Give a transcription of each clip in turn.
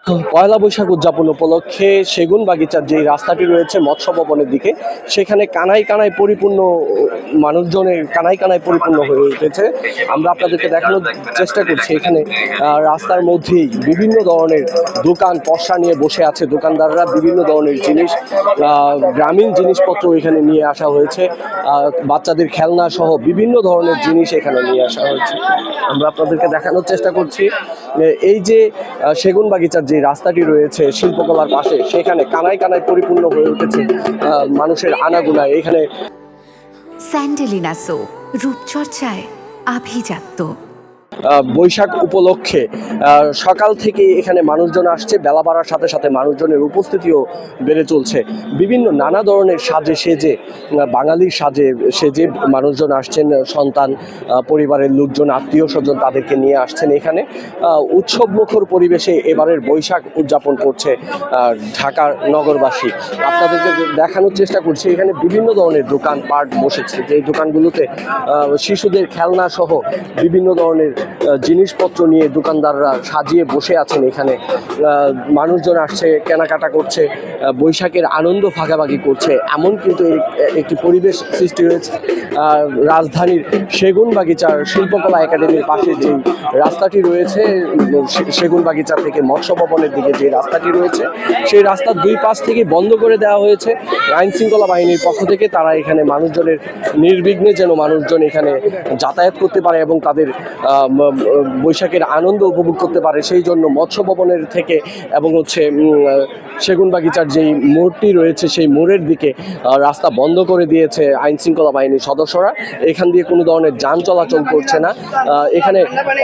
পয়লা বৈশাখ উদযাপন উপলক্ষে সেগুনবাগিচার যে রাস্তাটি রয়েছে মৎস্য ভবনের দিকে, সেখানে কানায় কানায় পরিপূর্ণ, মানুষজনের কানায় কানায় পরিপূর্ণ হয়ে উঠেছে। আমরা আপনাদেরকে দেখানোর চেষ্টা করছি এখানে রাস্তার মধ্যেই বিভিন্ন ধরনের দোকান পসরা নিয়ে বসে আছে দোকানদাররা। বিভিন্ন ধরনের জিনিস, গ্রামীণ জিনিসপত্র এখানে নিয়ে আসা হয়েছে, বাচ্চাদের খেলনা সহ বিভিন্ন ধরনের জিনিস এখানে নিয়ে আসা হয়েছে। আমরা আপনাদেরকে দেখানোর চেষ্টা করছি এই যে সেগুনবাগিচার যে রাস্তাটি রয়েছে শিল্পকলার পাশে, সেখানে কানায় কানায় পরিপূর্ণ হয়ে উঠেছে মানুষের আনাগোনায়। এখানে স্যান্ডেলিনা সো, রূপচর্চায় আভিজাত্য। বৈশাখ উপলক্ষে সকাল থেকে এখানে মানুষজন আসছে, বেলা বাড়ার সাথে সাথে মানুষজনের উপস্থিতিও বেড়ে চলছে। বিভিন্ন নানা ধরনের সাজে সেজে, বাঙালির সাজে সেজে মানুষজন আসছেন, সন্তান, পরিবারের লোকজন, আত্মীয় স্বজন তাদেরকে নিয়ে আসছেন এখানে। উৎসবমুখর পরিবেশে এবারের বৈশাখ উদযাপন করছে ঢাকার নগরবাসী। আপনাদেরকে দেখানোর চেষ্টা করছি এখানে বিভিন্ন ধরনের দোকানপাট বসেছে, যে দোকানগুলোতে শিশুদের খেলনা সহ বিভিন্ন ধরনের জিনিসপত্র নিয়ে দোকানদাররা সাজিয়ে বসে আছেন। এখানে মানুষজন আসছে, কেনাকাটা করছে, বৈশাখের আনন্দ ভাগাভাগি করছে। এমন কিন্তু একটি পরিবেশ সৃষ্টি হয়েছে রাজধানীর সেগুনবাগিচার শিল্পকলা একাডেমির পাশে যে রাস্তাটি রয়েছে, সেগুনবাগিচা থেকে মৎস্য ভবনের দিকে যে রাস্তাটি রয়েছে, সেই রাস্তার দুই পাশ থেকে বন্ধ করে দেওয়া হয়েছে আইন শৃঙ্খলা বাহিনীর পক্ষ থেকে। তারা এখানে মানুষজনের নির্বিঘ্নে যেন মানুষজন এখানে যাতায়াত করতে পারে এবং তাদের বৈশাখের আনন্দ উপভোগ করতে পারে, সেই জন্য মৎস্য ভবনের থেকে এবং সেগুনবাগিচার যেই মোড়টি রয়েছে সেই মোড়ের দিকে রাস্তা বন্ধ করে দিয়েছে আইন শৃঙ্খলা বাহিনীর সদস্যরা। এখান দিয়ে কোনো ধরনের যান চলাচল করছে না। এখানে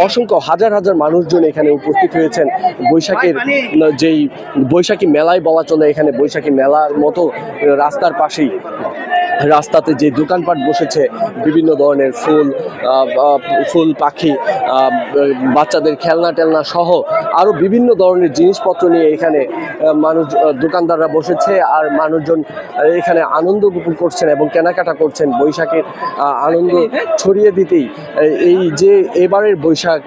অসংখ্য হাজার হাজার মানুষজন এখানে উপস্থিত হয়েছেন বৈশাখের যেই বৈশাখী মেলায় বলা চলে। এখানে বৈশাখী মেলার মতো রাস্তার পাশেই রাস্তাতে যে দোকানপাট বসেছে, বিভিন্ন ধরনের ফুল পাখি, বাচ্চাদের খেলনা টেলনা সহ আরও বিভিন্ন ধরনের জিনিসপত্র নিয়ে এখানে মানুষ, দোকানদাররা বসেছে। আর মানুষজন এখানে আনন্দ উপভোগ করছেন এবং কেনাকাটা করছেন। বৈশাখের আনন্দ ছড়িয়ে দিতেই এই যে এবারের বৈশাখ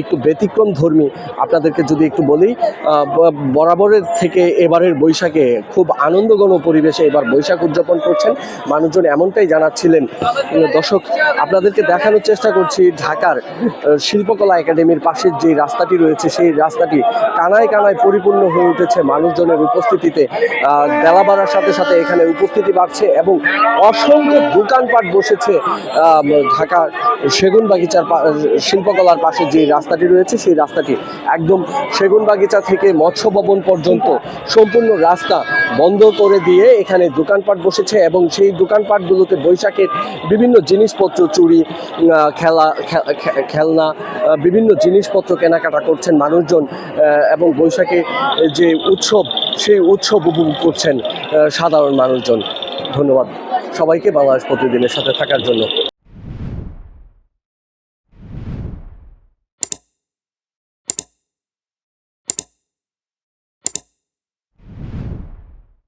একটু ব্যতিক্রম ধর্মী। আপনাদেরকে যদি একটু বলি, বরাবরের থেকে এবারের বৈশাখে খুব আনন্দঘন পরিবেশে এবার বৈশাখ উদযাপন করছেন মানুষজন, এমনটাই জানাচ্ছিলেন। দর্শক, আপনাদেরকে দেখানোর চেষ্টা করছি ঢাকার শিল্পকলা একাডেমির পাশের যে রাস্তাটি রয়েছে, সেই রাস্তাটি কানায় কানায় পরিপূর্ণ হয়ে উঠেছে মানুষজনের উপস্থিতিতে। বেলা বাড়ার সাথে সাথে এখানে উপস্থিতি বাড়ছে এবং অসংখ্য দোকানপাট বসেছে ঢাকার সেগুনবাগিচার শিল্পকলার পাশে যে রাস্তাটি রয়েছে, সেই রাস্তাটি একদম সেগুনবাগিচা থেকে মৎস্য ভবন পর্যন্ত সম্পূর্ণ রাস্তা বন্ধ করে দিয়ে এখানে দোকানপাট বসেছে এবং সেই দোকানপাটগুলোতে বৈশাখের বিভিন্ন জিনিসপত্র, চুড়ি, খেলনা, বিভিন্ন জিনিসপত্র কেনাকাটা করছেন মানুষজন এবং বৈশাখে যে উৎসব, সেই উৎসব উপভোগ করছেন সাধারণ মানুষজন। ধন্যবাদ সবাইকে বাংলাদেশ প্রতিদিনের সাথে থাকার জন্য।